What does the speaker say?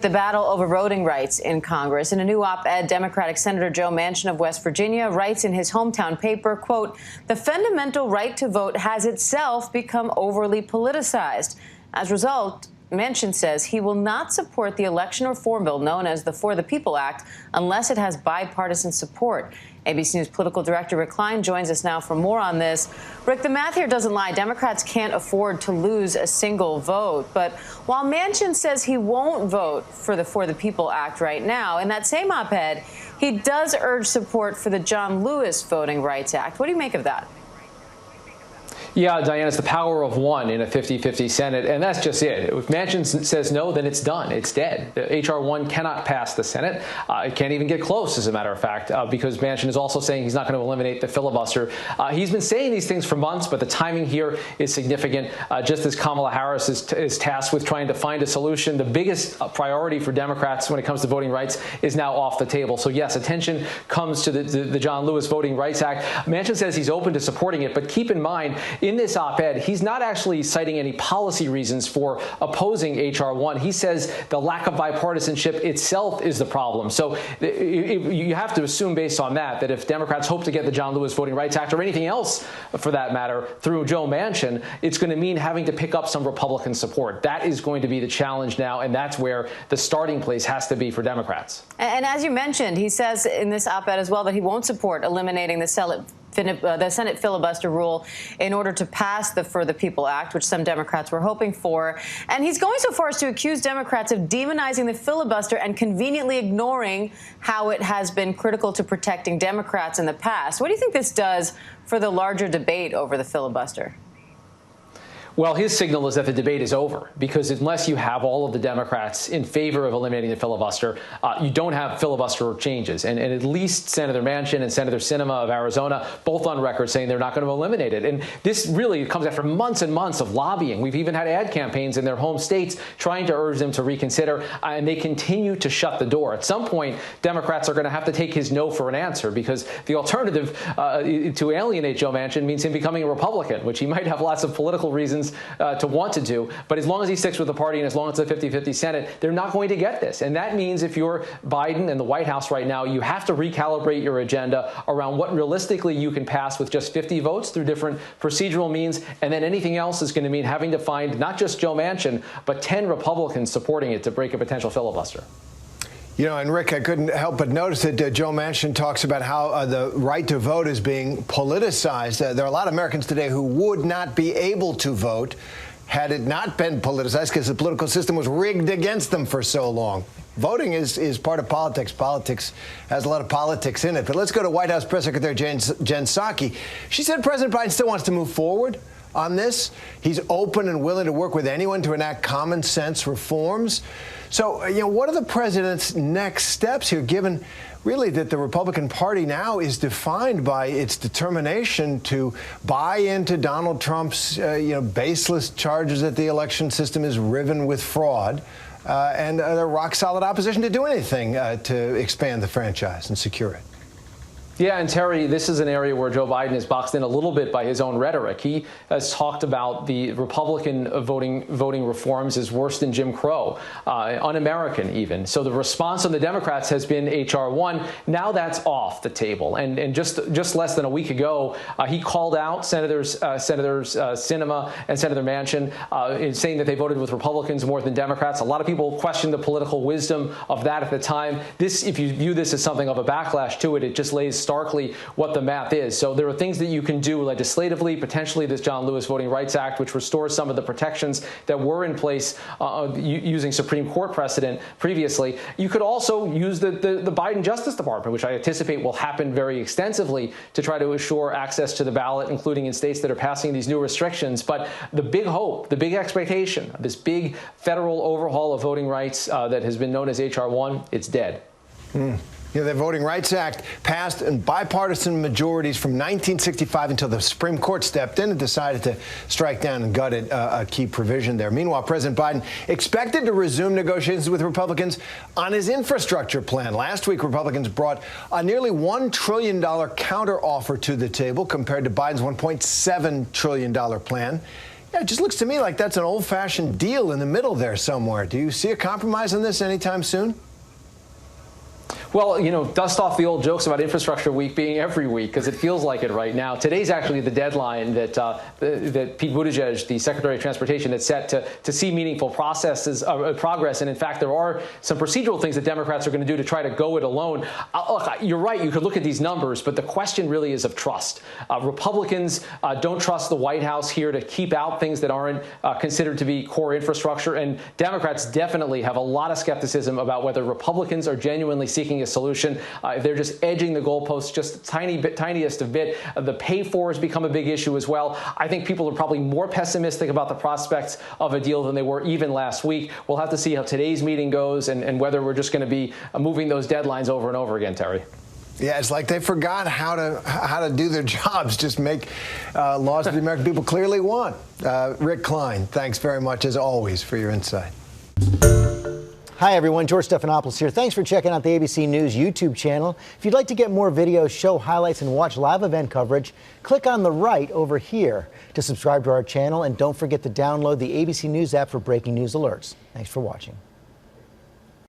The battle over voting rights in Congress. In a new op-ed, Democratic Senator Joe Manchin of West Virginia writes in his hometown paper, quote, "The fundamental right to vote has itself become overly politicized. As a result, Manchin says he will not support the election reform bill known as the For the People Act unless it has bipartisan support." ABC News political director Rick KLEIN joins us now for more on this. Rick, the math here doesn't lie. Democrats can't afford to lose a single vote. But while Manchin says he won't vote for the People Act right now, in that same op-ed, he does urge support for the John Lewis Voting Rights Act. What do you make of that? Yeah, Diana, it's the power of one in a 50-50 Senate, and that's just it. If Manchin says no, then it's done. It's dead. H.R. 1 cannot pass the Senate. It can't even get close, as a matter of fact, because Manchin is also saying he's not going to eliminate the filibuster. He's been saying these things for months, but the timing here is significant. Just as Kamala Harris is tasked with trying to find a solution, the biggest priority for Democrats when it comes to voting rights is now off the table. So, yes, attention comes to the John Lewis Voting Rights Act. Manchin says he's open to supporting it, but keep in mind, in this op-ed, he's not actually citing any policy reasons for opposing H.R. 1. He says the lack of bipartisanship itself is the problem. So you have to assume based on that if Democrats hope to get the John Lewis Voting Rights Act or anything else for that matter through Joe Manchin, it's going to mean having to pick up some Republican support. That is going to be the challenge now, and that's where the starting place has to be for Democrats. And as you mentioned, he says in this op-ed as well that he won't support eliminating the Senate filibuster rule in order to pass the For the People Act, which some Democrats were hoping for. And he's going so far as to accuse Democrats of demonizing the filibuster and conveniently ignoring how it has been critical to protecting Democrats in the past. What do you think this does for the larger debate over the filibuster? Well, his signal is that the debate is over, because unless you have all of the Democrats in favor of eliminating the filibuster, you don't have filibuster changes. And at least Senator Manchin and Senator Sinema of Arizona, both on record saying they're not going to eliminate it. And this really comes after months and months of lobbying. We've even had ad campaigns in their home states trying to urge them to reconsider, and they continue to shut the door. At some point, Democrats are going to have to take his no for an answer, because the alternative to alienate Joe Manchin means him becoming a Republican, which he might have lots of political reasons to want to do. But as long as he sticks with the party and as long as it's a 50-50 Senate, they're not going to get this. And that means if you're Biden and the White House right now, you have to recalibrate your agenda around what realistically you can pass with just 50 votes through different procedural means. And then anything else is going to mean having to find not just Joe Manchin, but 10 Republicans supporting it to break a potential filibuster. You know, and Rick, I couldn't help but notice that Joe Manchin talks about how the right to vote is being politicized. There are a lot of Americans today who would not be able to vote had it not been politicized, because the political system was rigged against them for so long. Voting is part of politics. Politics has a lot of politics in it. But let's go to White House Press Secretary Jen Psaki. She said President Biden still wants to move forward on this. He's open and willing to work with anyone to enact common sense reforms. So, you know, what are the president's next steps here, given really that the Republican Party now is defined by its determination to buy into Donald Trump's, baseless charges that the election system is riven with fraud, and a rock-solid opposition to do anything to expand the franchise and secure it? Yeah, and Terry, this is an area where Joe Biden is boxed in a little bit by his own rhetoric. He has talked about the Republican voting reforms as worse than Jim Crow, un-American even. So the response on the Democrats has been H.R. 1. Now that's off the table. And just less than a week ago, he called out Senators Sinema and Senator Manchin in saying that they voted with Republicans more than Democrats. A lot of people questioned the political wisdom of that at the time. This, if you view this as something of a backlash to it, it just lays starkly what the math is. So there are things that you can do legislatively, potentially this John Lewis Voting Rights Act, which restores some of the protections that were in place using Supreme Court precedent previously. You could also use the Biden Justice Department, which I anticipate will happen very extensively, to try to assure access to the ballot, including in states that are passing these new restrictions. But the big hope, the big expectation, this big federal overhaul of voting rights that has been known as H.R. 1, it's dead. You know, the Voting Rights Act passed in bipartisan majorities from 1965 until the Supreme Court stepped in and decided to strike down and gutted a key provision there. Meanwhile, President Biden expected to resume negotiations with Republicans on his infrastructure plan. Last week, Republicans brought a nearly $1 trillion counteroffer to the table compared to Biden's $1.7 trillion plan. Yeah, it just looks to me like that's an old-fashioned deal in the middle there somewhere. Do you see a compromise on this anytime soon? Well, dust off the old jokes about Infrastructure Week being every week, because it feels like it right now. Today's actually the deadline that Pete Buttigieg, the Secretary of Transportation, had set to see meaningful progress. And in fact, there are some procedural things that Democrats are going to do to try to go it alone. Look, you're right. You could look at these numbers, but the question really is of trust. Republicans don't trust the White House here to keep out things that aren't considered to be core infrastructure. And Democrats definitely have a lot of skepticism about whether Republicans are genuinely seeking a solution. They're just edging the goalposts just tiniest of bit. The pay-for has become a big issue as well. I think people are probably more pessimistic about the prospects of a deal than they were even last week. We'll have to see how today's meeting goes and whether we're just going to be moving those deadlines over and over again, Terry. Yeah, it's like they forgot how to do their jobs, just make laws that the American people clearly want. Rick Klein, thanks very much, as always, for your insight. Hi, everyone. George Stephanopoulos here. Thanks for checking out the ABC News YouTube channel. If you'd like to get more videos, show highlights, and watch live event coverage, click on the right over here to subscribe to our channel. And don't forget to download the ABC News app for breaking news alerts. Thanks for watching.